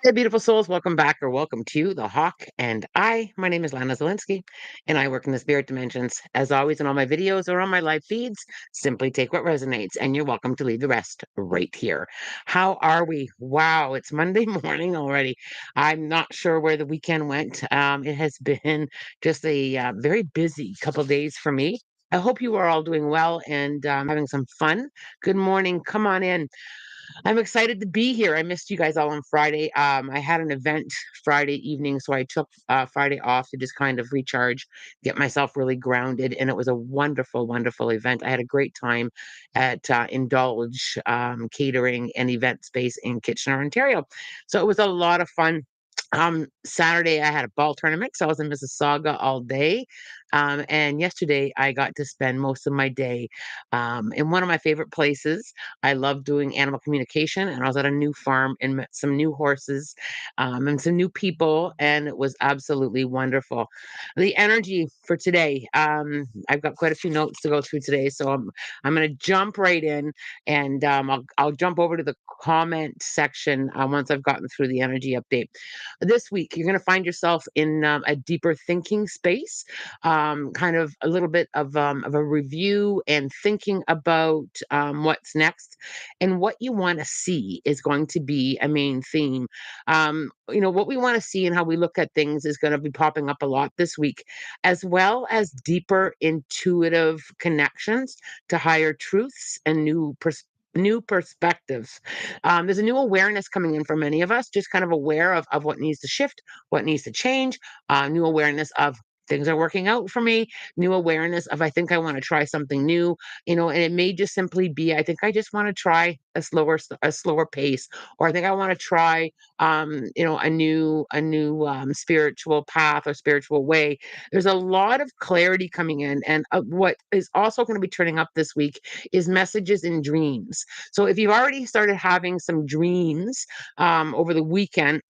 Hey, beautiful souls, welcome back or welcome to The Hawk and I. My name is Lana Zelinsky, and I work in the spirit dimensions. As always, in all my videos or on my live feeds, simply take what resonates, and you're welcome to leave the rest right here. How are we? Wow, it's Monday morning already. I'm not sure where the weekend went. It has been just a very busy couple days for me. I hope you are all doing well and having some fun. Good morning. Come on in. I'm excited to be here. I missed you guys all on Friday. I had an event Friday evening, so I took Friday off to just kind of recharge, get myself really grounded, and it was a wonderful, wonderful event. I had a great time at Indulge Catering and Event Space in Kitchener, Ontario. So it was a lot of fun. Saturday I had a ball tournament, so I was in Mississauga all day. And yesterday I got to spend most of my day in one of my favorite places. I love doing animal communication, and I was at a new farm and met some new horses and some new people, and it was absolutely wonderful. The energy for today, I've got quite a few notes to go through today, so I'm going to jump right in, and I'll jump over to the comment section once I've gotten through the energy update. This week, you're going to find yourself in a deeper thinking space, kind of a little bit of a review and thinking about what's next and what you want to see is going to be a main theme. What we want to see and how we look at things is going to be popping up a lot this week, as well as deeper intuitive connections to higher truths and new perspectives. There's a new awareness coming in for many of us, just kind of aware of what needs to shift, what needs to change, new awareness of things are working out for me, new awareness of I think I want to try something new, and it may just simply be I think I just want to try a slower pace, or I think I want to try a new spiritual path or spiritual way. There's a lot of clarity coming in, and what is also going to be turning up this week is messages in dreams. So if you've already started having some dreams over the weekend,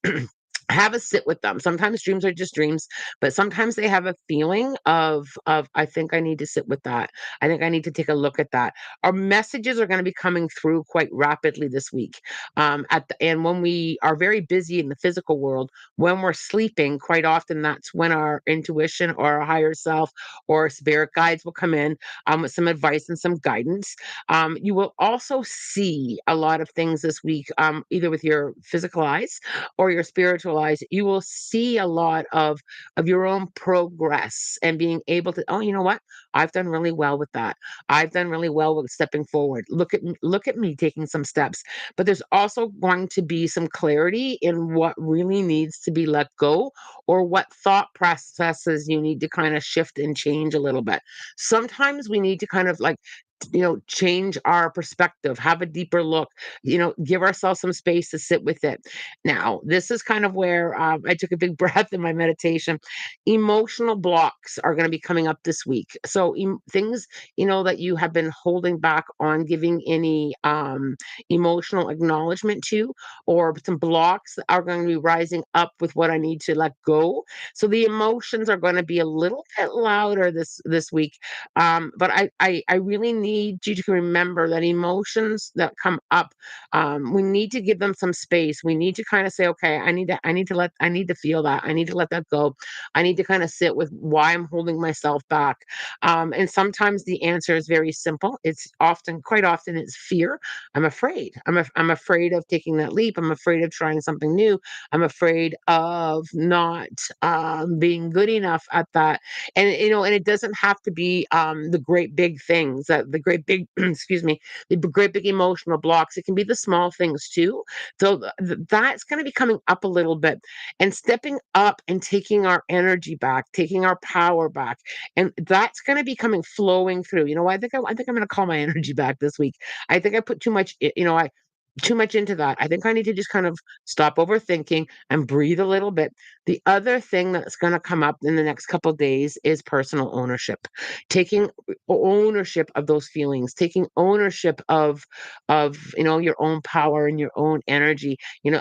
have a sit with them. Sometimes dreams are just dreams, but sometimes they have a feeling of I think I need to sit with that. I think I need to take a look at that. Our messages are going to be coming through quite rapidly this week. And when we are very busy in the physical world, when we're sleeping, quite often that's when our intuition or our higher self or spirit guides will come in with some advice and some guidance. You will also see a lot of things this week, either with your physical eyes or your spiritual eyes. You will see a lot of your own progress and being able to, oh, you know what? I've done really well with that. I've done really well with stepping forward. Look at me taking some steps. But there's also going to be some clarity in what really needs to be let go, or what thought processes you need to kind of shift and change a little bit. Sometimes we need to kind of like change our perspective, have a deeper look, give ourselves some space to sit with it. Now, this is kind of where I took a big breath in my meditation. Emotional blocks are going to be coming up this week. So, things, that you have been holding back on giving any emotional acknowledgement to, or some blocks are going to be rising up with what I need to let go. So, the emotions are going to be a little bit louder this week, but I really need you to remember that emotions that come up, we need to give them some space. We need to kind of say, okay, I need to feel that. I need to let that go. I need to kind of sit with why I'm holding myself back. And sometimes the answer is very simple. Quite often, it's fear. I'm afraid. I'm afraid of taking that leap. I'm afraid of trying something new. I'm afraid of not being good enough at that. And it doesn't have to be the great big things, the great big excuse me, the great big emotional blocks. It can be the small things too. So that's going to be coming up a little bit, and stepping up and taking our energy back, taking our power back, and that's going to be coming flowing through. I think I'm going to call my energy back this week. I think I put too much, I too much into that. I think I need to just kind of stop overthinking and breathe a little bit. The other thing that's going to come up in the next couple of days is personal ownership. Taking ownership of those feelings, taking ownership of your own power and your own energy.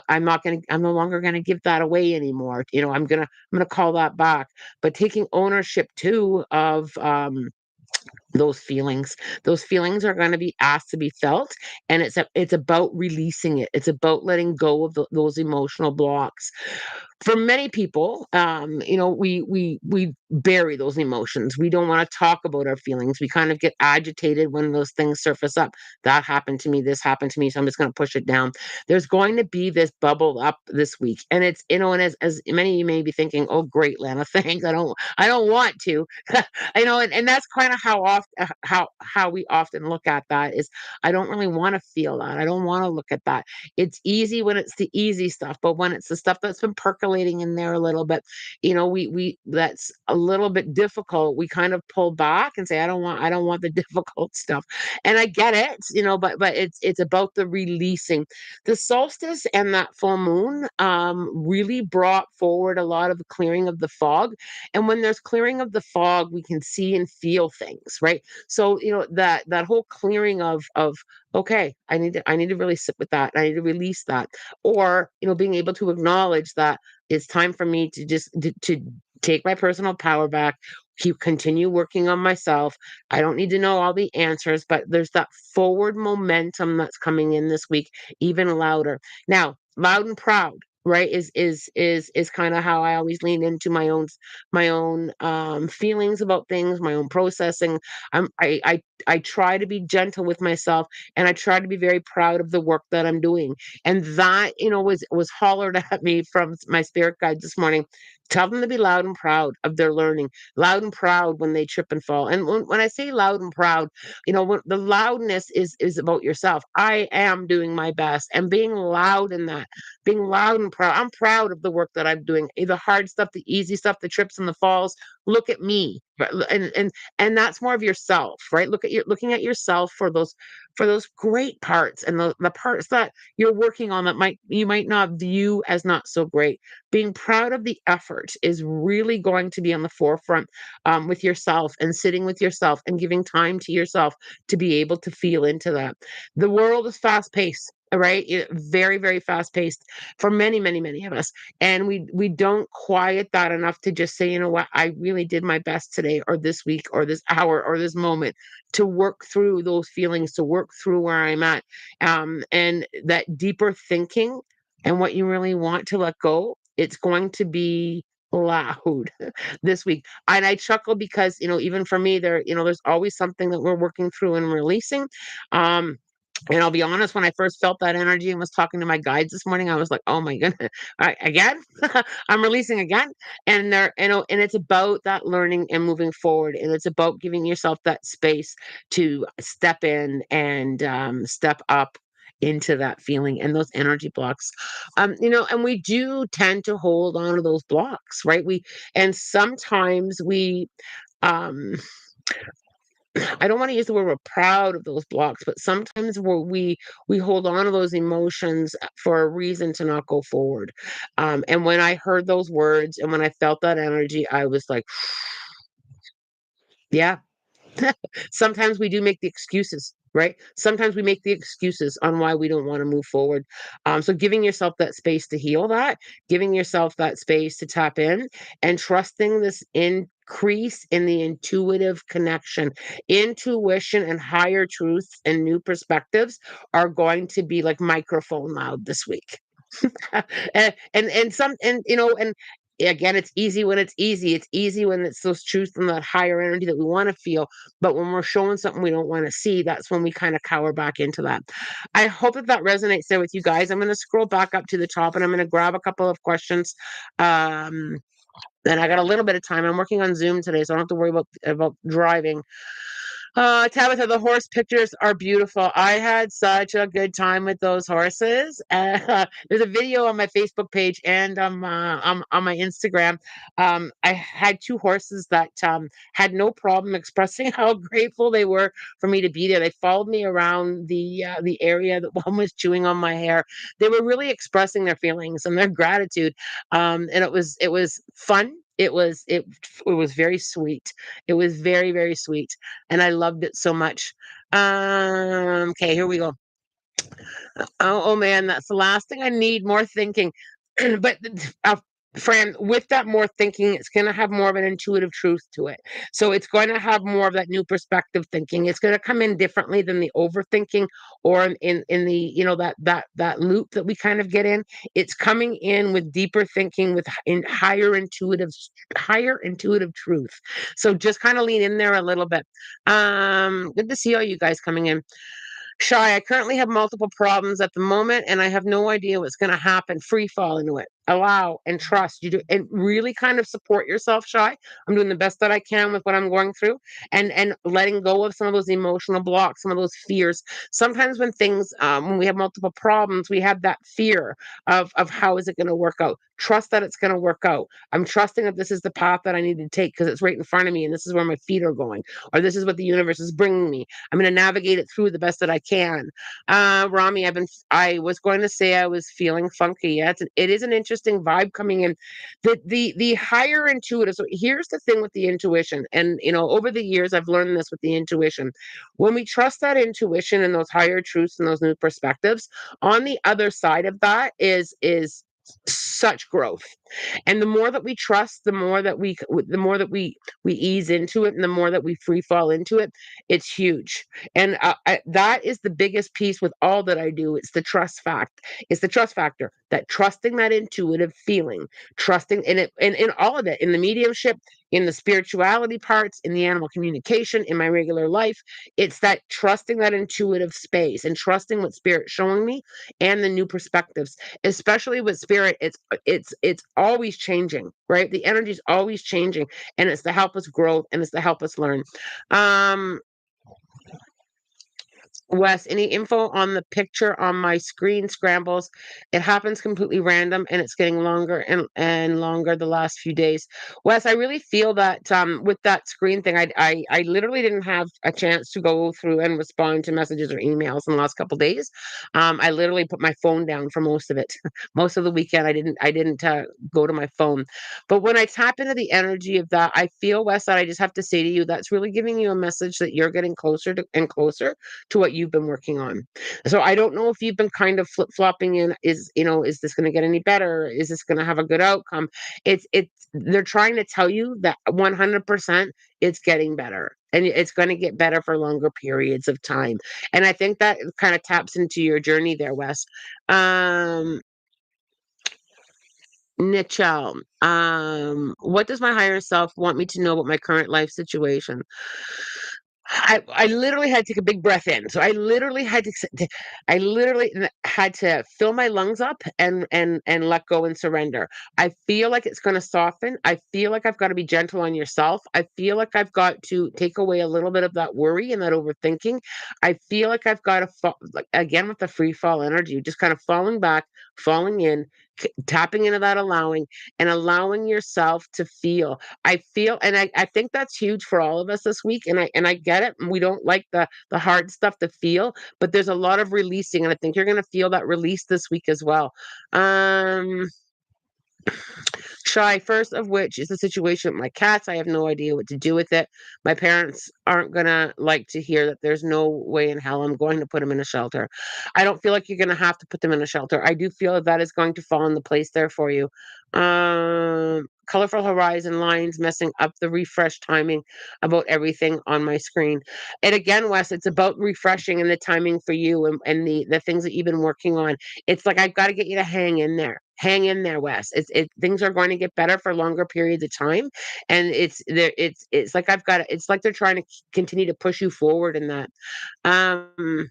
I'm no longer going to give that away anymore. I'm going to call that back. But taking ownership too of those feelings. Those feelings are going to be asked to be felt, and it's about releasing it. It's about letting go of those emotional blocks. For many people, we bury those emotions. We don't want to talk about our feelings. We kind of get agitated when those things surface up. That happened to me. This happened to me. So I'm just going to push it down. There's going to be this bubble up this week, and and as many of you may be thinking, "Oh, great, Lana, thanks. I don't want to." And that's kind of how we often look at that is I don't really want to feel that. I don't want to look at that. It's easy when it's the easy stuff, but when it's the stuff that's been percolating in there a little bit, we that's a little bit difficult. We kind of pull back and say, I don't want the difficult stuff. And I get it, but it's about the releasing. The solstice and that full moon really brought forward a lot of the clearing of the fog. And when there's clearing of the fog, we can see and feel things, right? So, that whole clearing of okay, I need to really sit with that. I need to release that. Or, being able to acknowledge that it's time for me to just to take my personal power back, keep continue working on myself. I don't need to know all the answers, but there's that forward momentum that's coming in this week, even louder. Now, loud and proud, right, is kind of how I always lean into my own feelings about things, my own processing. I try to be gentle with myself, and I try to be very proud of the work that I'm doing. And that, was hollered at me from my spirit guide this morning. Tell them to be loud and proud of their learning, loud and proud when they trip and fall. And when I say loud and proud, when the loudness is about yourself. I am doing my best and being loud in that, being loud and proud. I'm proud of the work that I'm doing, the hard stuff, the easy stuff, the trips and the falls. Look at me. And that's more of yourself, right? Looking at yourself for those great parts, and the parts that you're working on that you might not view as not so great. Being proud of the effort is really going to be on the forefront, with yourself, and sitting with yourself and giving time to yourself to be able to feel into that. The world is fast paced. Right, very, very fast paced for many, many, many of us, and we don't quiet that enough to just say, you know what, I really did my best today, or this week, or this hour, or this moment, to work through those feelings, to work through where I'm at, and that deeper thinking, and what you really want to let go. It's going to be loud this week. And I chuckle because, even for me, there's always something that we're working through and releasing. Um, and I'll be honest, when I first felt that energy and was talking to my guides this morning, I was like, "Oh my goodness, again? I'm releasing again." And and it's about that learning and moving forward, and it's about giving yourself that space to step in and step up into that feeling and those energy blocks. And we do tend to hold on to those blocks, right? And sometimes um I don't want to use the word we're proud of those blocks, but sometimes we hold on to those emotions for a reason to not go forward. And when I heard those words and when I felt that energy, I was like, yeah. Sometimes we do make the excuses, right? Sometimes we make the excuses on why we don't want to move forward. So giving yourself that space to heal that, giving yourself that space to tap in, and trusting this increase in the intuitive connection. Intuition and higher truths and new perspectives are going to be like microphone loud this week. And again, it's easy when it's easy. It's easy when it's those truths and that higher energy that we want to feel. But when we're showing something we don't want to see, that's when we kind of cower back into that. I hope that resonates there with you guys. I'm going to scroll back up to the top, and I'm going to grab a couple of questions. Um, and I got a little bit of time. I'm working on Zoom today, so I don't have to worry about driving. Tabitha, the horse pictures are beautiful. I had such a good time with those horses. There's a video on my Facebook page and on my Instagram. I had two horses that had no problem expressing how grateful they were for me to be there. They followed me around the area that one was chewing on my hair. They were really expressing their feelings and their gratitude, and it was fun. It was very sweet. It was very, very sweet, and I loved it so much. Okay, here we go. Oh man, that's the last thing I need, more thinking. But friend, with that more thinking, it's going to have more of an intuitive truth to it. So it's going to have more of that new perspective thinking. It's going to come in differently than the overthinking, or in the, that loop that we kind of get in. It's coming in with deeper thinking, with in higher intuitive truth. So just kind of lean in there a little bit. Good to see all you guys coming in. Shy, I currently have multiple problems at the moment, and I have no idea what's going to happen. Free fall into it. Allow and trust. You do, and really kind of support yourself, Shy. I'm doing the best that I can with what I'm going through, and letting go of some of those emotional blocks, some of those fears. Sometimes when we have multiple problems, we have that fear of how is it going to work out. Trust that it's going to work out. I'm trusting that this is the path that I need to take because it's right in front of me, and this is where my feet are going, or this is what the universe is bringing me. I'm going to navigate it through the best that I can. Rami, I was going to say I was feeling funky. Yeah, it is an interesting vibe coming in. The higher intuitive. So here's the thing with the intuition, and over the years I've learned this with the intuition. When we trust that intuition and those higher truths and those new perspectives, on the other side of that is such growth. And the more that we trust, the more that we ease into it, and the more that we free fall into it, it's huge. And that is the biggest piece with all that I do. It's the trust factor, that trusting, that intuitive feeling, trusting in it, and in all of it, in the mediumship, in the spirituality parts, in the animal communication, in my regular life. It's that trusting, that intuitive space, and trusting what spirit's showing me, and the new perspectives. Especially with spirit, it's always changing, right? The energy is always changing, and it's to help us grow, and it's to help us learn. um Wes, any info on the picture on my screen scrambles? It happens completely random, and it's getting longer and longer the last few days. Wes, I really feel that with that screen thing, I literally didn't have a chance to go through and respond to messages or emails in the last couple days. I literally put my phone down for most of it. Most of the weekend, I didn't go to my phone. But when I tap into the energy of that, I feel, Wes, that I just have to say to you, that's really giving you a message that you're getting closer to and closer to what you've been working on. So I don't know if you've been kind of flip-flopping in, is this going to get any better? Is this going to have a good outcome? It's they're trying to tell you that 100% it's getting better, and it's going to get better for longer periods of time. And I think that kind of taps into your journey there, Wes. Um Nichelle, what does my higher self want me to know about my current life situation? I literally had to take a big breath in. So I literally had to fill my lungs up and let go and surrender. I feel like it's going to soften. I feel like I've got to be gentle on yourself. I feel like I've got to take away a little bit of that worry and that overthinking. I feel like I've got to fall, like, again, with the free fall energy, just kind of falling back, falling in, tapping into that allowing, and allowing yourself to feel. I feel, and I think that's huge for all of us this week. And I get it. We don't like the hard stuff to feel, but there's a lot of releasing, and I think you're gonna feel that release this week as well. Um Shy, first of which is the situation with my cats. I have no idea what to do with it. My parents aren't gonna like to hear that there's no way in hell I'm going to put them in a shelter. I don't feel like you're gonna have to put them in a shelter. I do feel that is going to fall into place there for you. Colorful horizon lines messing up the refresh timing about everything on my screen. And again, Wes, it's about refreshing and the timing for you, and the things that you've been working on. It's like I've got to get you to hang in there. Hang in there, Wes. Things are going to get better for longer periods of time, and it's like it's like they're trying to continue to push you forward in that. Um,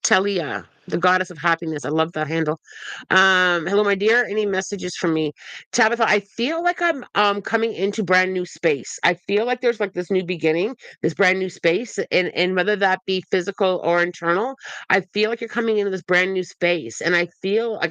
Talia, the goddess of happiness. I love that handle. Hello, my dear. Any messages from me? Tabitha, I feel like I'm coming into brand new space. I feel like there's like this new beginning, this brand new space, and whether that be physical or internal, I feel like you're coming into this brand new space. And I feel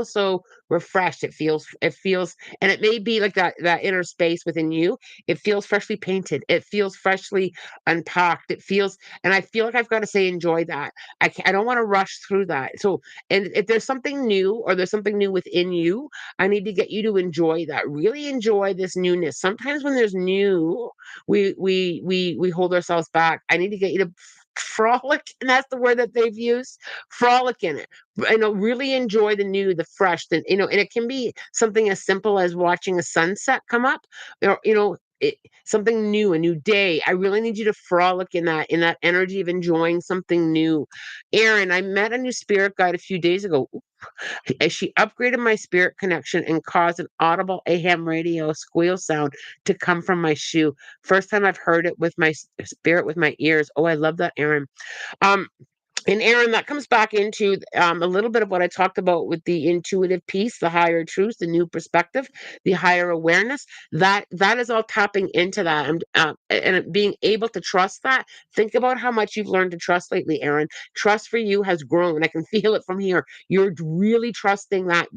so refreshed. It feels and it may be like that inner space within you. It feels freshly painted. It feels freshly unpacked. It feels and I feel like I've got to say enjoy that. I don't want to rush through that. So, and if there's something new or there's something new within you, I need to get you to enjoy that. Really enjoy this newness. Sometimes when there's new, we hold ourselves back. I need to get you to frolic, and that's the word that they've used, frolic in it. Really enjoy the new, the fresh, and it can be something as simple as watching a sunset come up, or something new, a new day. I really need you to frolic in that energy of enjoying something new. Aaron, I met a new spirit guide a few days ago. As she upgraded my spirit connection and caused an audible AM radio squeal sound to come from my shoe. First time I've heard it with my spirit with my ears. Oh, I love that, Aaron. Um, and Aaron, that comes back into a little bit of what I talked about with the intuitive piece, the higher truth, the new perspective, the higher awareness. That is all tapping into that, and being able to trust that. Think about how much you've learned to trust lately, Aaron. Trust for you has grown. I can feel it from here. You're really trusting that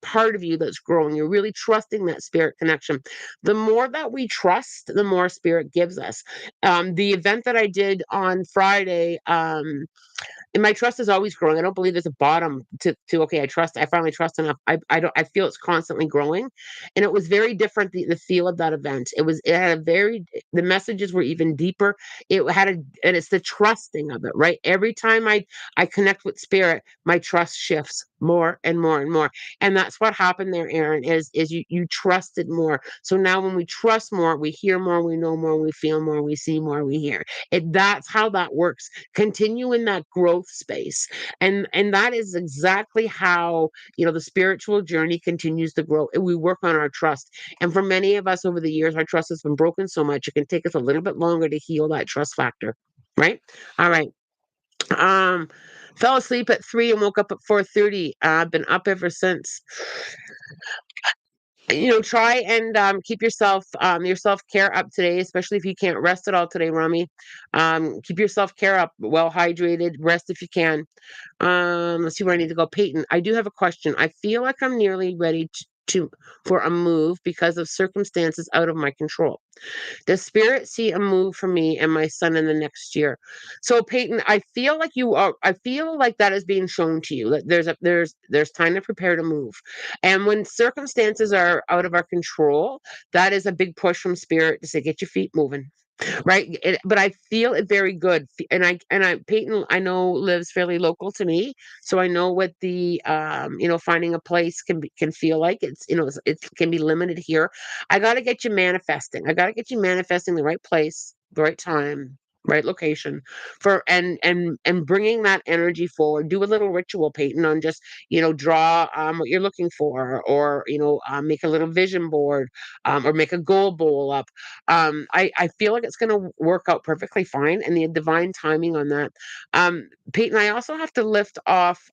part of you that's growing. You're really trusting that spirit connection. The more that we trust, the more spirit gives us. The event that I did on Friday. And my trust is always growing. I don't believe there's a bottom to okay, I finally trust enough. I feel it's constantly growing. And it was very different, the feel of that event. It had a very the messages were even deeper. It had a and it's the trusting of it, right? Every time I connect with spirit, my trust shifts more and more and more. And that's what happened there, Aaron, is you trusted more. So now when we trust more, we hear more, we know more, we feel more, we see more, we hear. That's how that works. Continue in that growth space, and that is exactly how the spiritual journey continues to grow. We work on our trust, and for many of us over the years, our trust has been broken so much it can take us a little bit longer to heal that trust factor, right? All right. um Fell asleep at 3 and woke up at 4:30. I've been up ever since. Try and keep your self-care up today, especially if you can't rest at all today, Rami. Keep your self-care up, well hydrated, rest if you can. Let's see where I need to go. Peyton, I do have a question. I feel like I'm nearly ready to for a move because of circumstances out of my control. Does spirit see a move for me and my son in the next year? So Peyton, I feel like that is being shown to you. That there's time to prepare to move. And when circumstances are out of our control, that is a big push from spirit to say, get your feet moving. Right, but I feel it very good, and I Peyton, I know, lives fairly local to me, so I know what the, finding a place can feel like. It can be limited here. I gotta get you manifesting the right place, the right time, right location for and bringing that energy forward. Do a little ritual, Peyton, on just, draw, what you're looking for, or, make a little vision board, or make a goal bowl up. I feel like it's gonna work out perfectly fine, and the divine timing on that. Peyton, I also have to lift off,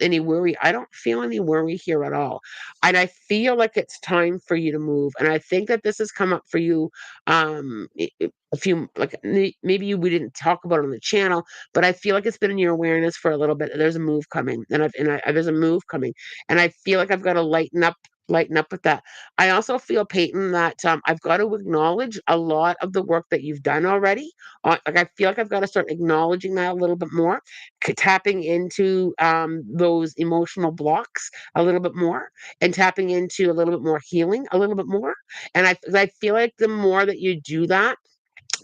any worry. I don't feel any worry here at all, and I feel like it's time for you to move, and I think that this has come up for you, a few, like, maybe we didn't talk about it on the channel, but I feel like it's been in your awareness for a little bit. There's a move coming, there's a move coming, and I feel like I've got to lighten up with that. I also feel, Peyton, that I've got to acknowledge a lot of the work that you've done already. Like, I feel like I've got to start acknowledging that a little bit more, tapping into those emotional blocks a little bit more, and tapping into a little bit more healing a little bit more. And I feel like the more that you do that,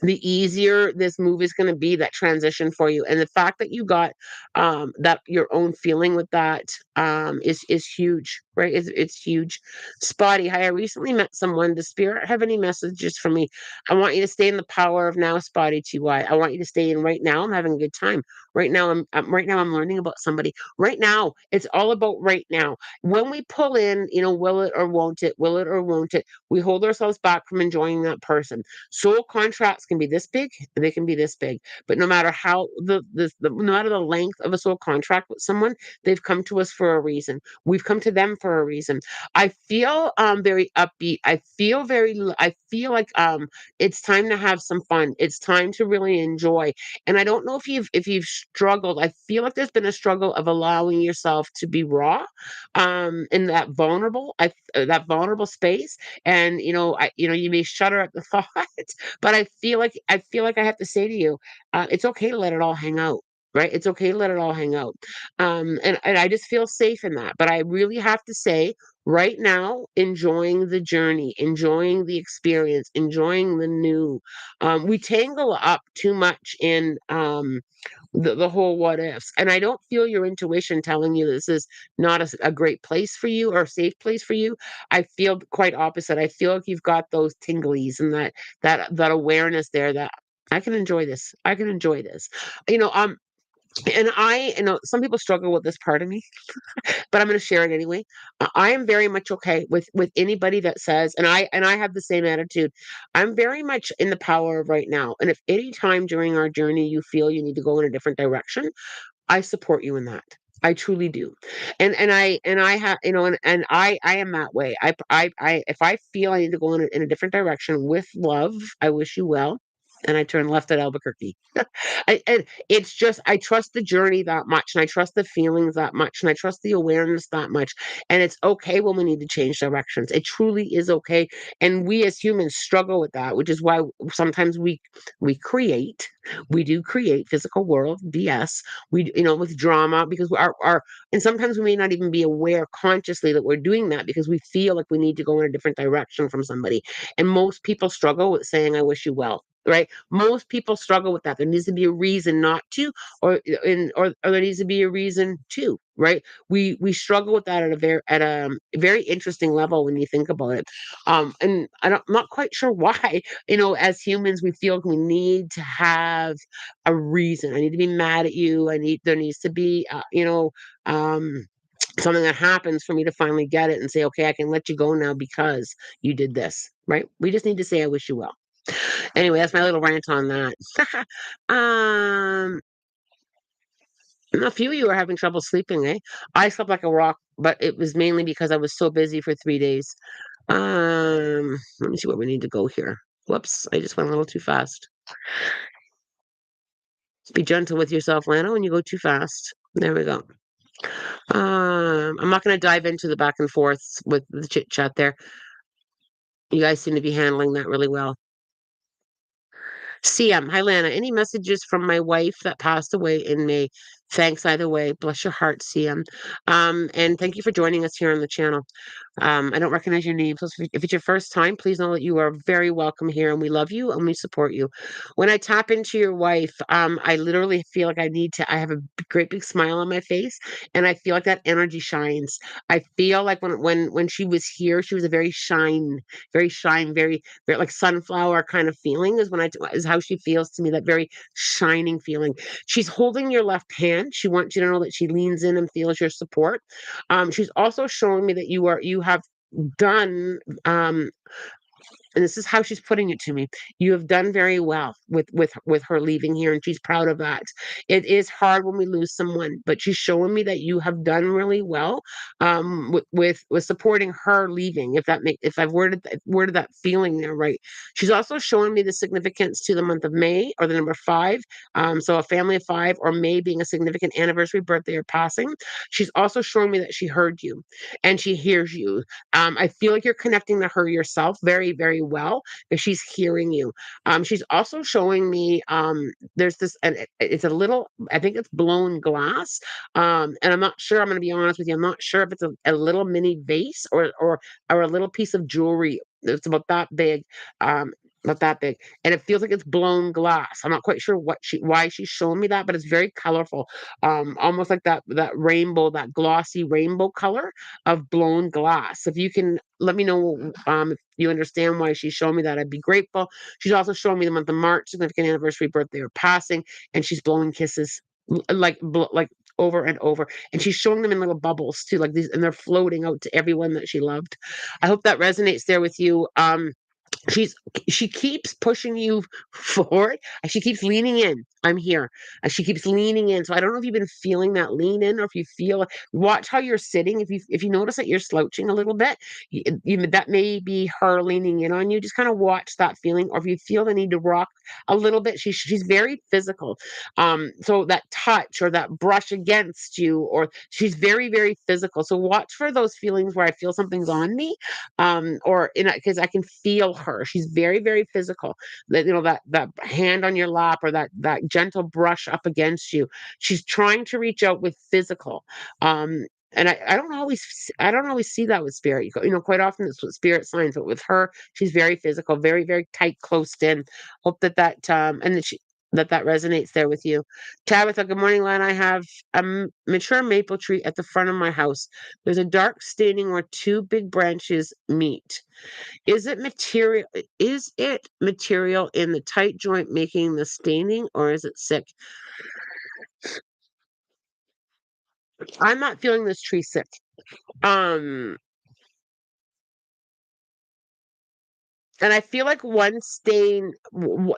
the easier this move is going to be, that transition for you. And the fact that you got that your own feeling with that is huge, right? It's huge. Spotty, hi, I recently met someone. Does spirit have any messages for me? I want you to stay in the power of now, Spotty. I want you to stay in right now. I'm having a good time right now. Right now I'm learning about somebody right now. It's all about right now. When we pull in, will it or won't it, will it or won't it, we hold ourselves back from enjoying that person. Soul contracts can be this big, they can be this big, but no matter how no matter the length of a soul contract with someone, they've come to us for a reason. We've come to them for a reason. I feel very upbeat. I feel like it's time to have some fun. It's time to really enjoy. And I don't know if you've struggled. I feel like there's been a struggle of allowing yourself to be raw, in that vulnerable space. And you may shudder at the thought, but I feel like I have to say to you, it's okay to let it all hang out. right? It's okay to let it all hang out. And I just feel safe in that. But I really have to say, right now, enjoying the journey, enjoying the experience, enjoying the new. We tangle up too much in the whole what ifs. And I don't feel your intuition telling you this is not a great place for you or a safe place for you. I feel quite opposite. I feel like you've got those tinglies and that awareness there that I can enjoy this. I can enjoy this. You know, and I know some people struggle with this part of me, but I'm going to share it anyway. I am very much okay with anybody that says, and I have the same attitude. I'm very much in the power of right now. And if any time during our journey you feel you need to go in a different direction, I support you in that. I truly do. And I have, and I am that way. I if I feel I need to go in a different direction with love, I wish you well. And I turn left at Albuquerque. And it's just I trust the journey that much, and I trust the feelings that much, and I trust the awareness that much. And it's okay when we need to change directions. It truly is okay. And we as humans struggle with that, which is why sometimes we create, we do create physical world BS. We with drama because our and sometimes we may not even be aware consciously that we're doing that because we feel like we need to go in a different direction from somebody. And most people struggle with saying, I wish you well. Right? Most people struggle with that. There needs to be a reason not to, or there needs to be a reason to. Right? We struggle with that at a very interesting level when you think about it. And I'm not quite sure why. As humans, we feel like we need to have a reason. I need to be mad at you. There needs to be, something that happens for me to finally get it and say, okay, I can let you go now because you did this. Right? We just need to say, I wish you well. Anyway, that's my little rant on that. um, a few of you are having trouble sleeping, eh? I slept like a rock, but it was mainly because I was so busy for 3 days. Let me see where we need to go here. Whoops, I just went a little too fast. Be gentle with yourself, Lana, when you go too fast. There we go. I'm not going to dive into the back and forths with the chit chat there. You guys seem to be handling that really well. CM, hi Lana. Any messages from my wife that passed away in May? Thanks either way. Bless your heart, CM. And thank you for joining us here on the channel. I don't recognize your name, so if it's your first time, please know that you are very welcome here, and we love you and we support you. When I tap into your wife, I literally feel like I have a great big smile on my face, and I feel like that energy shines. I feel like when she was here, she was a very shine, very like sunflower kind of feeling is how she feels to me. That very shining feeling. She's holding your left hand. She wants you to know that she leans in and feels your support. She's also showing me that you have done and this is how she's putting it to me. You have done very well with her leaving here, and she's proud of that. It is hard when we lose someone, but she's showing me that you have done really well with supporting her leaving. If I've worded that feeling there right. She's also showing me the significance to the month of May or the number 5. So a family of 5 or May being a significant anniversary, birthday, or passing. She's also showing me that she heard you and she hears you. I feel like you're connecting to her yourself very, very well because she's hearing you. She's also showing me there's this, and it's a little, I think it's blown glass. And I'm not sure, I'm going to be honest with you, I'm not sure if it's a little mini vase or a little piece of jewelry. It's about that big. Not that big, and it feels like it's blown glass. I'm not quite sure why she's showing me that, but it's very colorful, almost like that rainbow, that glossy rainbow color of blown glass. If you can let me know if you understand why she's showing me that, I'd be grateful. She's also showing me the month of March, significant anniversary, birthday, or passing, and she's blowing kisses like over and over, and she's showing them in little bubbles too, like these, and they're floating out to everyone that she loved. I hope that resonates there with you. She's she keeps pushing you forward and she keeps leaning in. I'm here. And she keeps leaning in. So I don't know if you've been feeling that lean in or if you feel, watch how you're sitting. If you notice that you're slouching a little bit, that may be her leaning in on you. Just kind of watch that feeling. Or if you feel the need to rock a little bit, she's very physical. So that touch or that brush against you, or she's very, very physical. So watch for those feelings where I feel something's on me, or in because I can feel her. She's very, very physical. That that hand on your lap or that gentle brush up against you. She's trying to reach out with physical. Um, and I don't always see that with spirit. Quite often it's with spirit signs, but with her, she's very physical, very, very tight, close in. Hope and that resonates there with you. Tabitha, good morning, Len. I have a mature maple tree at the front of my house. There's a dark staining where two big branches meet. Is it material in the tight joint making the staining, or is it sick? I'm not feeling this tree sick. Um, And I feel like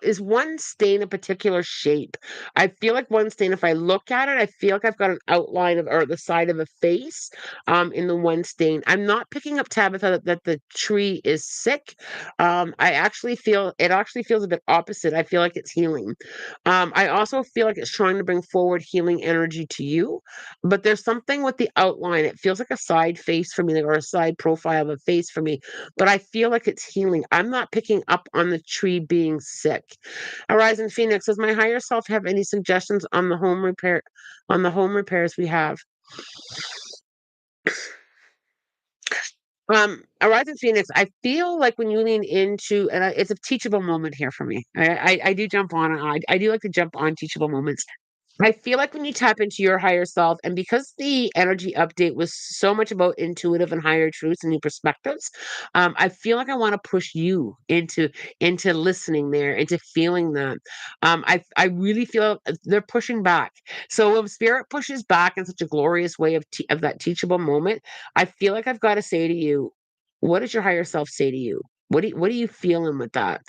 is one stain a particular shape? I feel like one stain, if I look at it, I feel like I've got an outline of or the side of a face in the one stain. I'm not picking up, Tabitha, that the tree is sick. I actually feel it actually feels a bit opposite. I feel like it's healing. I also feel like it's trying to bring forward healing energy to you, but there's something with the outline. It feels like a side face for me, like, or a side profile of a face for me, but I feel like it's healing. I'm not picking up on the tree being sick. Horizon Phoenix, does my higher self have any suggestions on the home repairs we have? Horizon Phoenix, I feel like when you lean into, it's a teachable moment here for me. I do jump on, I do like to jump on teachable moments. I feel like when you tap into your higher self, and because the energy update was so much about intuitive and higher truths and new perspectives, I feel like I want to push you into listening there, into feeling that. I really feel they're pushing back. So when spirit pushes back in such a glorious way of that teachable moment, I feel like I've got to say to you, what does your higher self say to you? What are you feeling with that?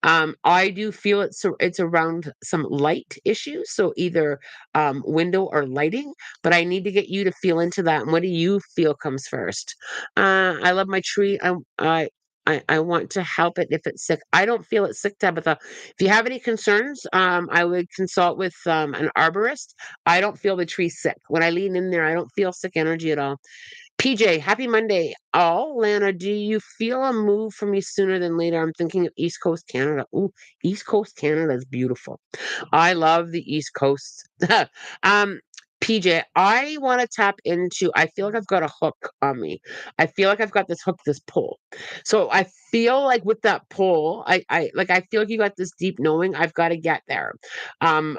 I do feel it's around some light issues, so either window or lighting, but I need to get you to feel into that. And what do you feel comes first? I love my tree. I want to help it if it's sick. I don't feel it's sick, Tabitha. If you have any concerns, I would consult with an arborist. I don't feel the tree sick. When I lean in there, I don't feel sick energy at all. PJ, happy Monday. Oh, Lana, do you feel a move for me sooner than later? I'm thinking of East Coast Canada. Ooh, East Coast Canada is beautiful. I love the East Coast. um, PJ, I want to tap into, I feel like I've got a hook on me. I feel like I've got this hook, this pull. So I feel like with that pull, I feel like you got this deep knowing I've got to get there. Um,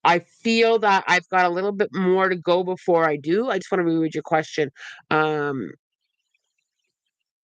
I feel that I've got a little bit more to go before I do. I just want to reread your question. Um,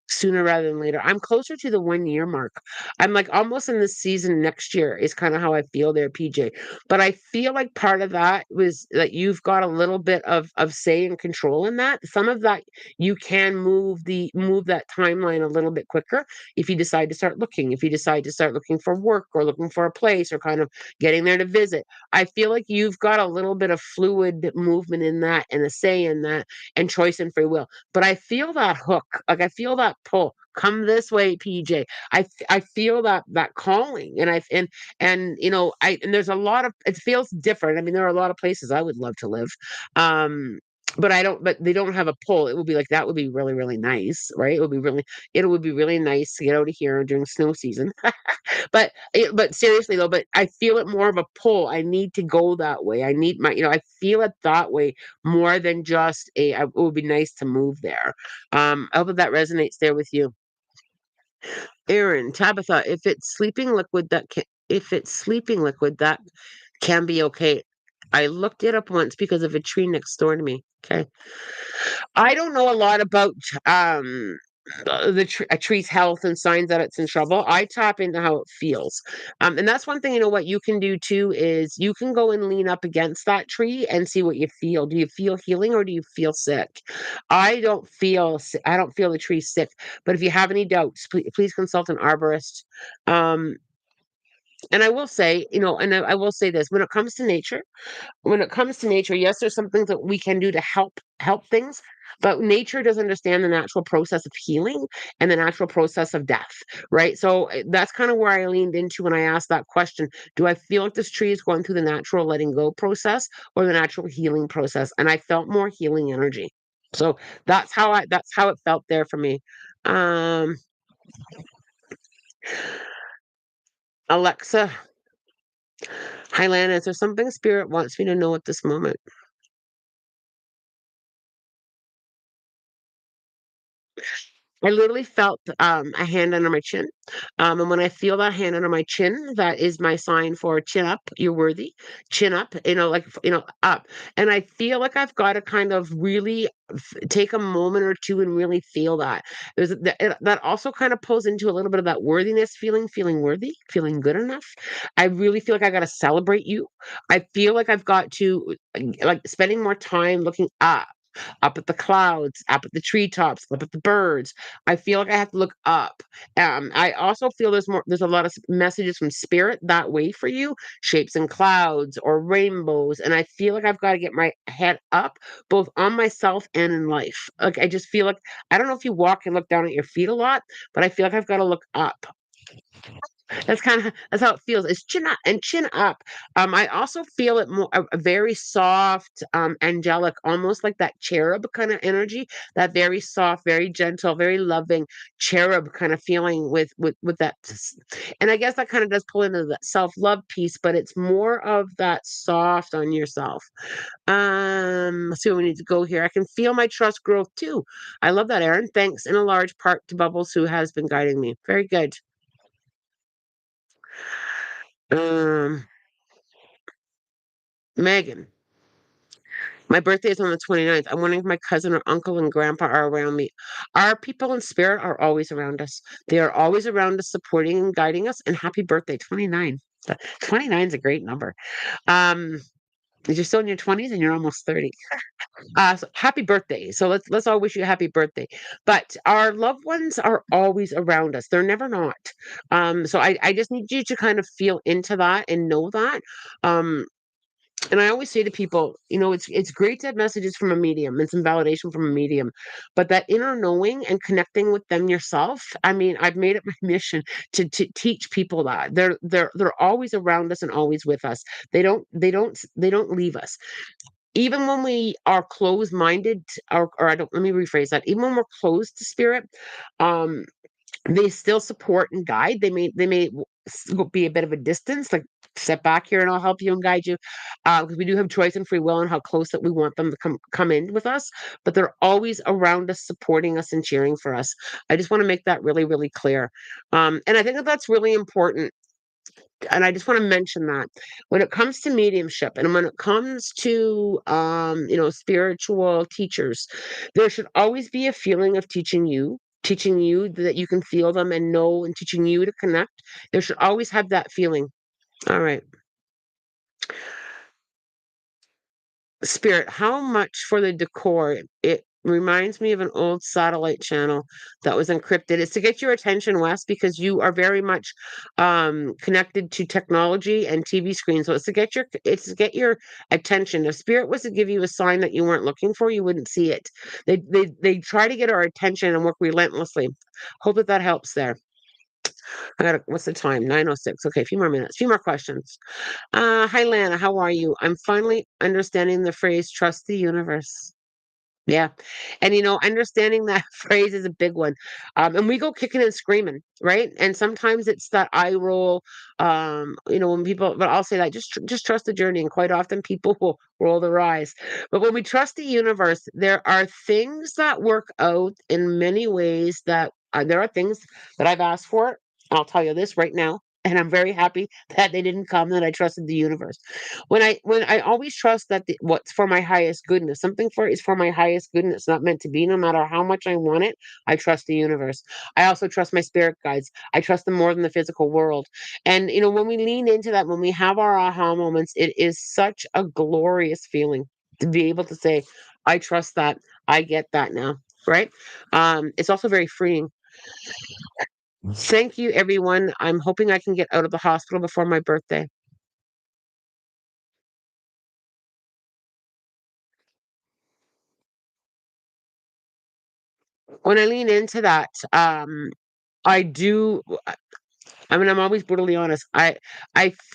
Sooner rather than later. I'm closer to the 1 year mark. I'm like almost in the season next year is kind of how I feel there, PJ. But I feel like part of that was that you've got a little bit of say and control in that. Some of that you can move that timeline a little bit quicker if you decide to start looking, if you decide to start looking for work or looking for a place or kind of getting there to visit. I feel like you've got a little bit of fluid movement in that and a say in that and choice and free will, but I feel that hook, like I feel that pull. Come this way, PJ. I feel that calling, and there's a lot of it feels different. I mean, there are a lot of places I would love to live, but I don't. But they don't have a pull. It would be like that would be really really nice, right? It would be really nice to get out of here during snow season. But seriously though, but I feel it more of a pull. I need to go that way. I need I feel it that way more than just it would be nice to move there. I hope that resonates there with you. Aaron, Tabitha, if it's sleeping liquid, that can be okay. I looked it up once because of a tree next door to me. Okay. I don't know a lot about a tree's health and signs that it's in trouble. I tap into how it feels. And that's one thing, what you can do too is you can go and lean up against that tree and see what you feel. Do you feel healing or do you feel sick? I don't feel the tree sick, but if you have any doubts, please consult an arborist. Um, and I will say, I will say this when it comes to nature, yes, there's some things that we can do to help things, but nature doesn't understand the natural process of healing and the natural process of death, right? So that's kind of where I leaned into when I asked that question. Do I feel like this tree is going through the natural letting go process or the natural healing process? And I felt more healing energy. So that's how it felt there for me. Um, Alexa, Hi, Lana. Is there something spirit wants me to know at this moment? I literally felt a hand under my chin. And when I feel that hand under my chin, that is my sign for chin up, you're worthy. Chin up, up. And I feel like I've got to kind of really take a moment or two and really feel that. That also kind of pulls into a little bit of that worthiness feeling, feeling worthy, feeling good enough. I really feel like I got to celebrate you. I feel like I've got to like spending more time looking up at the clouds, up at the treetops, up at the birds. I feel like I have to look up. I also feel there's a lot of messages from spirit that way for you, shapes and clouds or rainbows. And I feel like I've got to get my head up, both on myself and in life. Like I just feel like I don't know if you walk and look down at your feet a lot, but I feel like I've got to look up. That's how it feels. It's chin up and chin up. I also feel it more a very soft, angelic, almost like that cherub kind of energy. That very soft, very gentle, very loving cherub kind of feeling with that. And I guess that kind of does pull into that self love piece, but it's more of that soft on yourself. Let's see where we need to go here. I can feel my trust growth too. I love that, Aaron. Thanks in a large part to Bubbles, who has been guiding me. Very good. Um, Megan, my birthday is on the 29th. I'm wondering if my cousin or uncle and grandpa are around me. Our people in spirit are always around us. They are always around us, supporting and guiding us. And happy birthday, 29. 29 is a great number. Um, you're still in your 20s and you're almost 30. So happy birthday. So let's all wish you a happy birthday. But our loved ones are always around us. They're never not. So I just need you to kind of feel into that and know that. Um, and I always say to people, it's great to have messages from a medium and some validation from a medium, but that inner knowing and connecting with them yourself. I mean, I've made it my mission to teach people that they're always around us and always with us. They don't leave us. Even when we are closed minded, or I don't let me rephrase that. Even when we're closed to spirit, um, they still support and guide. They may be a bit of a distance, like step back here and I'll help you and guide you, because we do have choice and free will and how close that we want them to come in with us. But they're always around us, supporting us and cheering for us. I just want to make that really, really clear, and I think that that's really important. And I just want to mention that when it comes to mediumship and when it comes to spiritual teachers, there should always be a feeling of teaching you that you can feel them and know, and teaching you to connect. There should always have that feeling. All right. Spirit, how much for the decor? It reminds me of an old satellite channel that was encrypted. It's to get your attention, Wes, because you are very much connected to technology and TV screens. So it's to get your attention. If Spirit was to give you a sign that you weren't looking for, you wouldn't see it. They try to get our attention and work relentlessly. Hope that helps there. What's the time? 9:06. Okay, a few more minutes, a few more questions. Hi, Lana. How are you? I'm finally understanding the phrase trust the universe. Yeah. And understanding that phrase is a big one. And we go kicking and screaming, right? And sometimes it's that eye roll, when people, but I'll say that just trust the journey. And quite often people will roll their eyes. But when we trust the universe, there are things that work out in many ways that there are things that I've asked for. I'll tell you this right now. And I'm very happy that they didn't come, that I trusted the universe. When I always trust that what's for my highest goodness, something for is for my highest goodness, not meant to be, no matter how much I want it. I trust the universe. I also trust my spirit guides. I trust them more than the physical world. And when we lean into that, when we have our aha moments, it is such a glorious feeling to be able to say, I trust that. I get that now. Right. It's also very freeing. Thank you, everyone. I'm hoping I can get out of the hospital before my birthday. When I lean into that, I do. I mean, I'm always brutally honest. I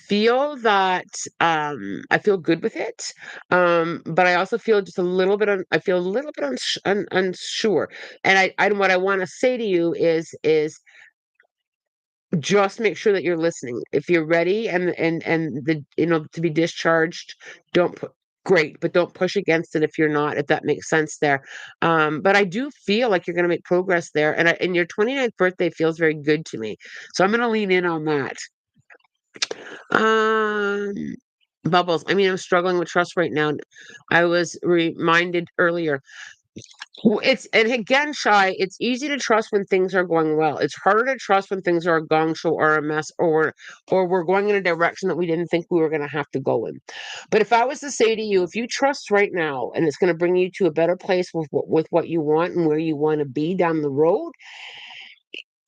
feel that I feel good with it, but I also feel just a little bit. I feel a little bit unsure. And what I want to say to you is just make sure that you're listening. If you're ready and the to be discharged, don't put great, but don't push against it if you're not, if that makes sense there. But I do feel like you're gonna make progress there, and your 29th birthday feels very good to me. So I'm gonna lean in on that. Um, Bubbles. I mean, I'm struggling with trust right now. I was reminded earlier. It's and again, Shy, it's easy to trust when things are going well. It's harder to trust when things are a gong show or a mess or we're going in a direction that we didn't think we were going to have to go in. But if I was to say to you, if you trust right now and it's going to bring you to a better place with what you want and where you want to be down the road,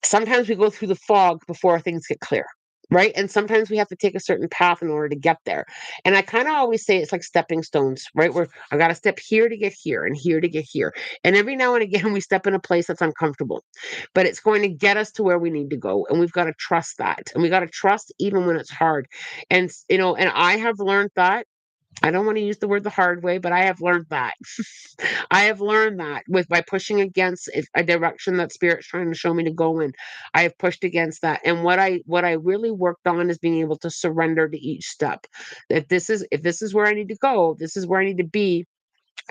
sometimes we go through the fog before things get clear. Right. And sometimes we have to take a certain path in order to get there. And I kind of always say it's like stepping stones, right? Where I got to step here to get here and here to get here. And every now and again, we step in a place that's uncomfortable, but it's going to get us to where we need to go. And we've got to trust that. And we got to trust even when it's hard. And, and I have learned that. I don't want to use the word the hard way, but I have learned that. I have learned that with by pushing against a direction that spirit's trying to show me to go in. I have pushed against that. And what I really worked on is being able to surrender to each step. If this is where I need to go, this is where I need to be.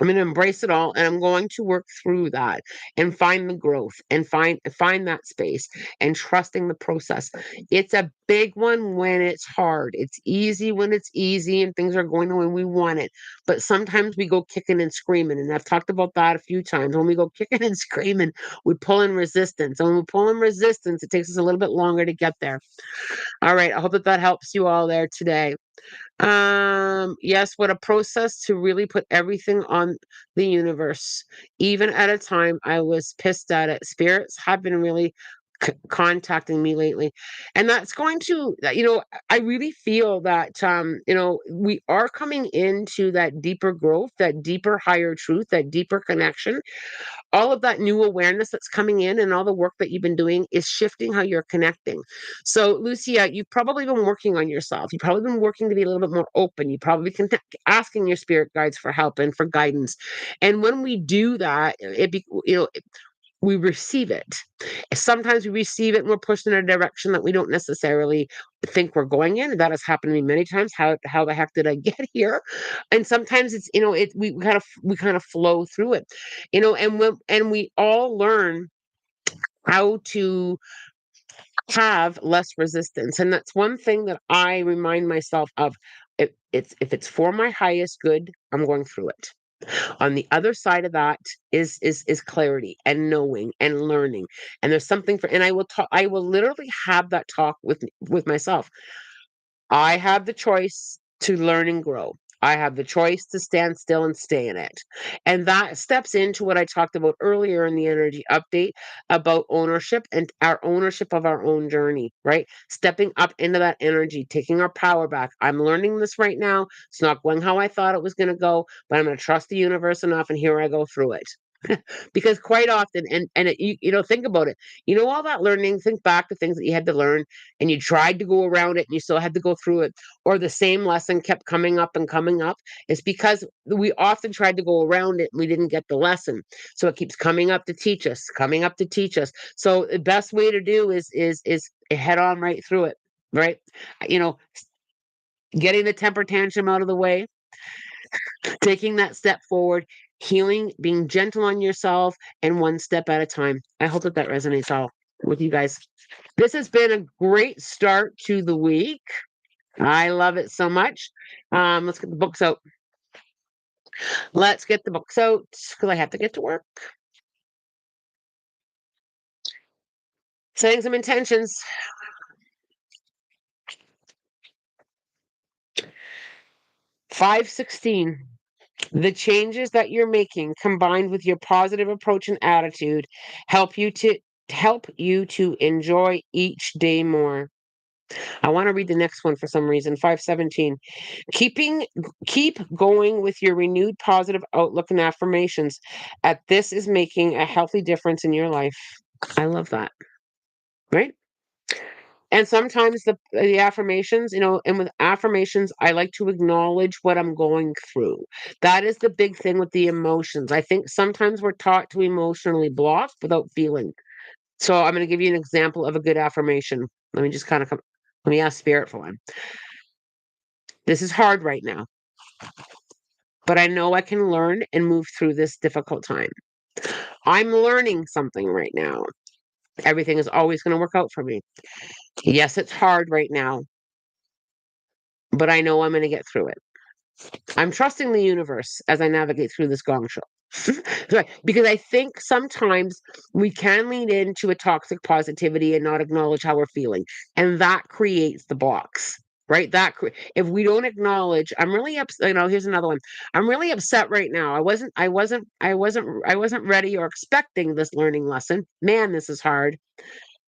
I'm going to embrace it all and I'm going to work through that and find the growth and find that space and trusting the process. It's a big one when it's hard. It's easy when it's easy and things are going the way we want it. But sometimes we go kicking and screaming. And I've talked about that a few times. When we go kicking and screaming, we pull in resistance. And when we pull in resistance, it takes us a little bit longer to get there. All right. I hope that helps you all there today. Yes, what a process to really put everything on the universe. Even at a time I was pissed at it. Spirits have been really contacting me lately. And that's going to, I really feel that, we are coming into that deeper growth, that deeper higher truth, that deeper connection. All of that new awareness that's coming in and all the work that you've been doing is shifting how you're connecting. So, Lucia, you've probably been working on yourself. You've probably been working to be a little bit more open. You probably been asking your spirit guides for help and for guidance. And when we do that, we receive it. Sometimes we receive it and we're pushed in a direction that we don't necessarily think we're going in. That has happened to me many times. How the heck did I get here? And sometimes it's we kind of flow through it, and we all learn how to have less resistance. And that's one thing that I remind myself of. If it's for my highest good, I'm going through it. On the other side of that is clarity and knowing and learning. And there's something for and I will literally have that talk with myself. I have the choice to learn and grow. I have the choice to stand still and stay in it. And that steps into what I talked about earlier in the energy update about ownership and our ownership of our own journey, right? Stepping up into that energy, taking our power back. I'm learning this right now. It's not going how I thought it was going to go, but I'm going to trust the universe enough and here I go through it. Because quite often think about it, all that learning, think back to things that you had to learn and you tried to go around it and you still had to go through it, or the same lesson kept coming up and coming up. It's because we often tried to go around it and we didn't get the lesson, so it keeps coming up to teach us, coming up to teach us. So the best way to do is head on right through it, right? you know Getting the temper tantrum out of the way, taking that step forward, healing, being gentle on yourself, and one step at a time. I hope that resonates all with you guys. This has been a great start to the week. I love it so much. Let's get the books out. Let's get the books out because I have to get to work. Setting some intentions. 516. The changes that you're making combined with your positive approach and attitude help you to enjoy each day more. I want to read the next one for some reason. 517. Keep going with your renewed positive outlook and affirmations. At this is making a healthy difference in your life. I love that. Right? And sometimes the affirmations, and with affirmations, I like to acknowledge what I'm going through. That is the big thing with the emotions. I think sometimes we're taught to emotionally block without feeling. So I'm going to give you an example of a good affirmation. Let me just kind of come. Let me ask spirit for one. This is hard right now, but I know I can learn and move through this difficult time. I'm learning something right now. Everything is always going to work out for me. Yes, it's hard right now, but I know I'm going to get through it. I'm trusting the universe as I navigate through this gong show. Right, because I think sometimes we can lean into a toxic positivity and not acknowledge how we're feeling, and that creates the blocks. Right, if we don't acknowledge, I'm really upset. Here's another one. I'm really upset right now. I wasn't ready or expecting this learning lesson. Man, this is hard.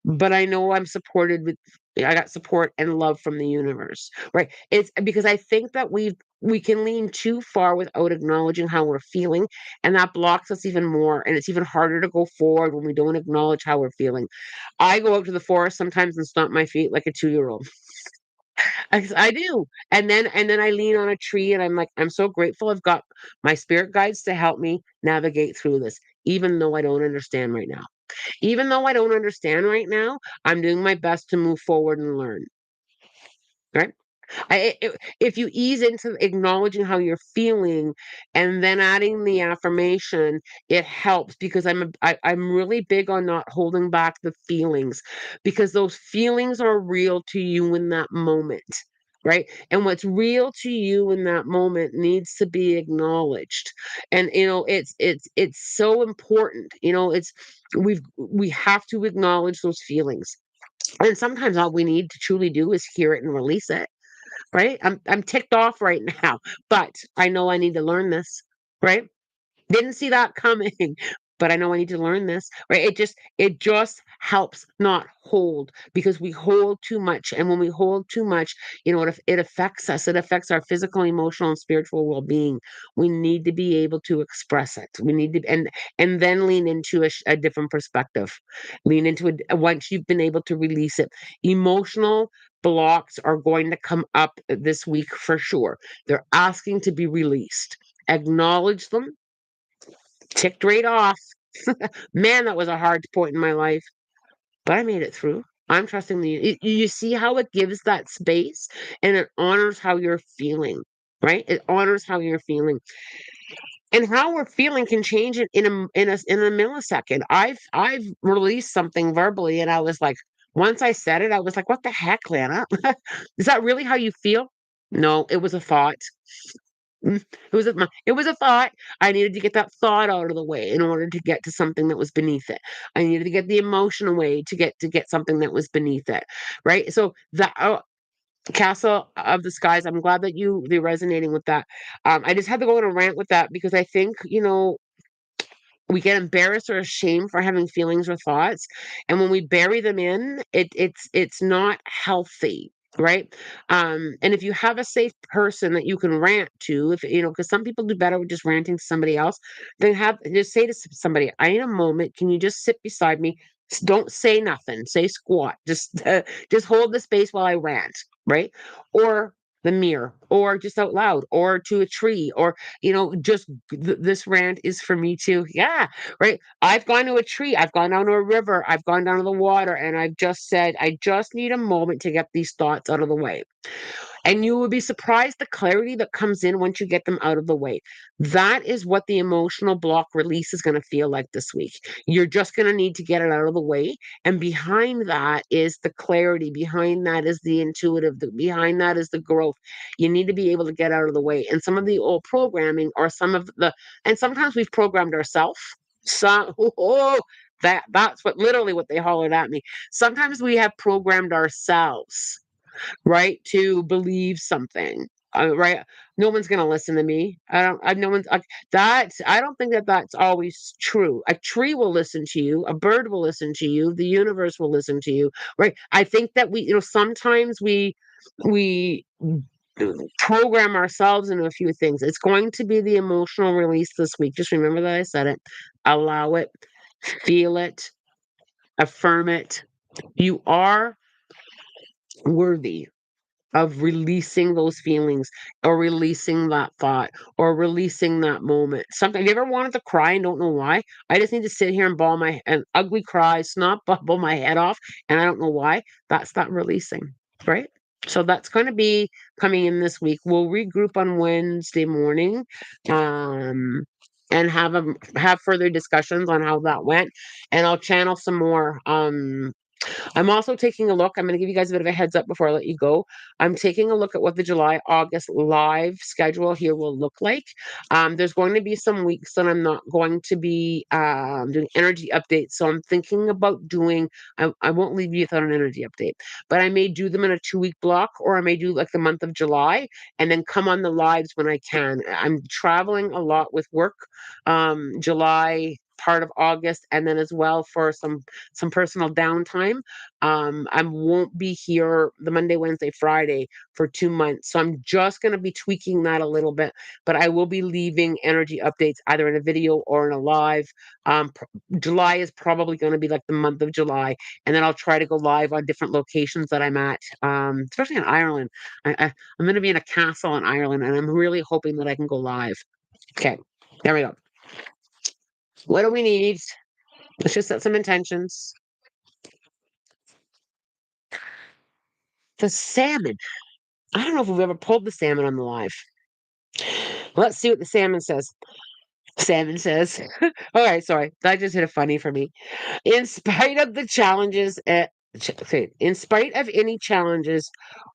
But I know I'm supported with I got support and love from the universe, right? It's because I think that we can lean too far without acknowledging how we're feeling, and that blocks us even more, and it's even harder to go forward when we don't acknowledge how we're feeling. I go out to the forest sometimes and stomp my feet like a 2-year-old. I do. And then I lean on a tree and I'm like, I'm so grateful I've got my spirit guides to help me navigate through this, even though I don't understand right now. Even though I don't understand right now, I'm doing my best to move forward and learn, right? If you ease into acknowledging how you're feeling and then adding the affirmation, it helps because I'm really big on not holding back the feelings because those feelings are real to you in that moment. Right. And what's real to you in that moment needs to be acknowledged. And it's so important. We have to acknowledge those feelings. And sometimes all we need to truly do is hear it and release it. Right? I'm ticked off right now, but I know I need to learn this, right? Didn't see that coming, but I know I need to learn this, right? It just helps not hold because we hold too much, and when we hold too much, it affects us. It affects our physical, emotional, and spiritual well-being. We need to be able to express it. We need to, and then lean into a different perspective. Lean into it once you've been able to release it. Emotional blocks are going to come up this week for sure. They're asking to be released. Acknowledge them, ticked right off. Man, that was a hard point in my life, but I made it through. I'm trusting you see how it gives that space and it honors how you're feeling, right? It honors how you're feeling. And how we're feeling can change it in a millisecond. I've released something verbally and I was like, once I said it, I was like, what the heck, Lana? Is that really how you feel? No, it was a thought. It was a thought. I needed to get that thought out of the way in order to get to something that was beneath it. I needed to get the emotion away to get something that was beneath it, right? So the Castle of the Skies. I'm glad that you're resonating with that. I just had to go on a rant with that because I think we get embarrassed or ashamed for having feelings or thoughts, and when we bury them in it's not healthy, right? And if you have a safe person that you can rant to, if because some people do better with just ranting to somebody else, then have just say to somebody, I need a moment, can you just sit beside me? Don't say nothing, say squat, just hold the space while I rant, right? Or the mirror, or just out loud, or to a tree, or just this rant is for me too. Yeah, right. I've gone to a tree, I've gone down to a river, I've gone down to the water, and I've just said, I just need a moment to get these thoughts out of the way. And you will be surprised the clarity that comes in once you get them out of the way. That is what the emotional block release is going to feel like this week. You're just going to need to get it out of the way. And behind that is the clarity. Behind that is the intuitive. Behind that is the growth. You need to be able to get out of the way. And some of the old programming or and sometimes we've programmed ourselves. So, that's what they hollered at me. Sometimes we have programmed ourselves, right? To believe something. Right? No one's gonna listen to me. I don't. I no one's that. I don't think that that's always true. A tree will listen to you. A bird will listen to you. The universe will listen to you. Right? I think that sometimes we program ourselves into a few things. It's going to be the emotional release this week. Just remember that I said it. Allow it. Feel it. Affirm it. You are worthy. of releasing those feelings or releasing that thought or releasing that moment. Sometimes, have you ever wanted to cry and don't know why? I just need to sit here and bawl my an ugly cry, snot bubble my head off, and I don't know why. That's that releasing, right? So that's going to be coming in this week. We'll regroup on Wednesday morning, and have further discussions on how that went, and I'll channel some more. I'm also taking a look. I'm going to give you guys a bit of a heads up before I let you go. I'm taking a look at what the July August live schedule here will look like. There's going to be some weeks that I'm not going to be doing energy updates. So I'm thinking about doing, I won't leave you without an energy update, but I may do them in a 2 week block, or I may do like the month of July and then come on the lives when I can. I'm traveling a lot with work, July, part of August, and then as well for some personal downtime. I won't be here the Monday, Wednesday, Friday for 2 months. So I'm just going to be tweaking that a little bit, but I will be leaving energy updates either in a video or in a live. July is probably going to be like the month of July. And then I'll try to go live on different locations that I'm at, especially in Ireland. I'm going to be in a castle in Ireland, and I'm really hoping that I can go live. Okay, there we go. What do we need? Let's just set some intentions. The salmon. I don't know if we've ever pulled the salmon on the live. Let's see what the salmon says. Salmon says, all right, sorry. That just hit a funny for me. In spite of the challenges, in spite of any challenges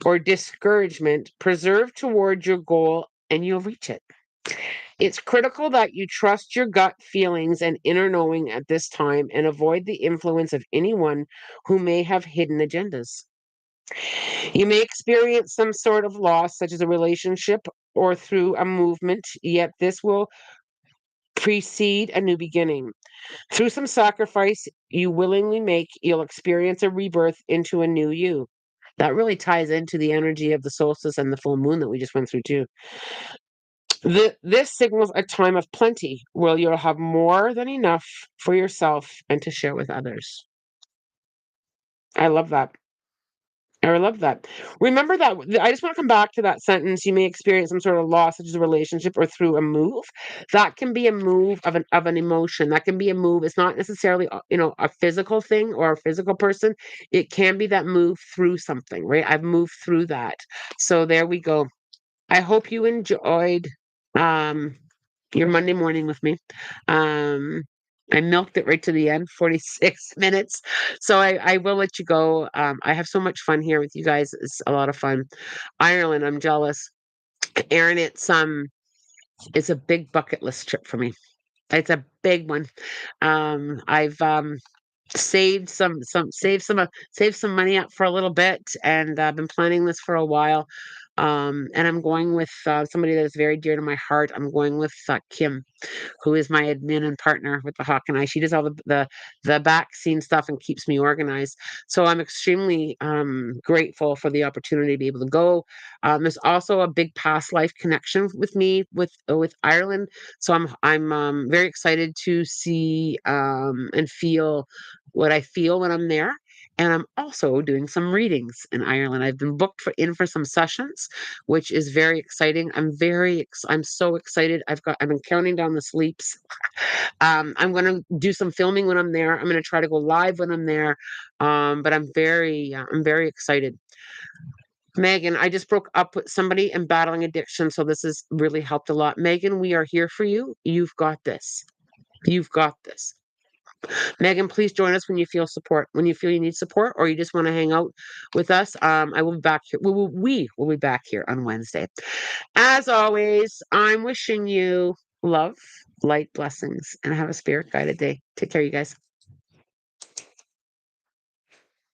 or discouragement, preserve toward your goal and you'll reach it. It's critical that you trust your gut feelings and inner knowing at this time and avoid the influence of anyone who may have hidden agendas. You may experience some sort of loss, such as a relationship or through a movement, yet this will precede a new beginning. Through some sacrifice you willingly make, you'll experience a rebirth into a new you. That really ties into the energy of the solstice and the full moon that we just went through, too. This signals a time of plenty where you'll have more than enough for yourself and to share with others. I love that. I love that. Remember that I just want to come back to that sentence. You may experience some sort of loss, such as a relationship or through a move. That can be a move of an emotion. That can be a move. It's not necessarily a physical thing or a physical person. It can be that move through something, right? I've moved through that. So there we go. I hope you enjoyed um your Monday morning with me. Um, I milked it right to the end, 46 minutes. So I will let you go. I have so much fun here with you guys. It's a lot of fun. Ireland, I'm jealous. Aaron, it's a big bucket list trip for me. It's a big one. I've saved some money up for a little bit, and I've been planning this for a while. And I'm going with somebody that is very dear to my heart. I'm going with Kim, who is my admin and partner with the Hawk and I. She does all the back scene stuff and keeps me organized. So I'm extremely grateful for the opportunity to be able to go. There's also a big past life connection with me with Ireland. So I'm very excited to see and feel what I feel when I'm there. And I'm also doing some readings in Ireland. I've been booked for some sessions, which is very exciting. I'm so excited. I've been counting down the sleeps. I'm going to do some filming when I'm there. I'm going to try to go live when I'm there. But I'm very excited. Megan, I just broke up with somebody and battling addiction, so this has really helped a lot. Megan, we are here for you. You've got this. You've got this. Megan, please join us when you feel support, when you feel you need support, or you just want to hang out with us. I will be back here. We will be back here on Wednesday. As always, I'm wishing you love, light, blessings, and have a spirit guided day. Take care, you guys.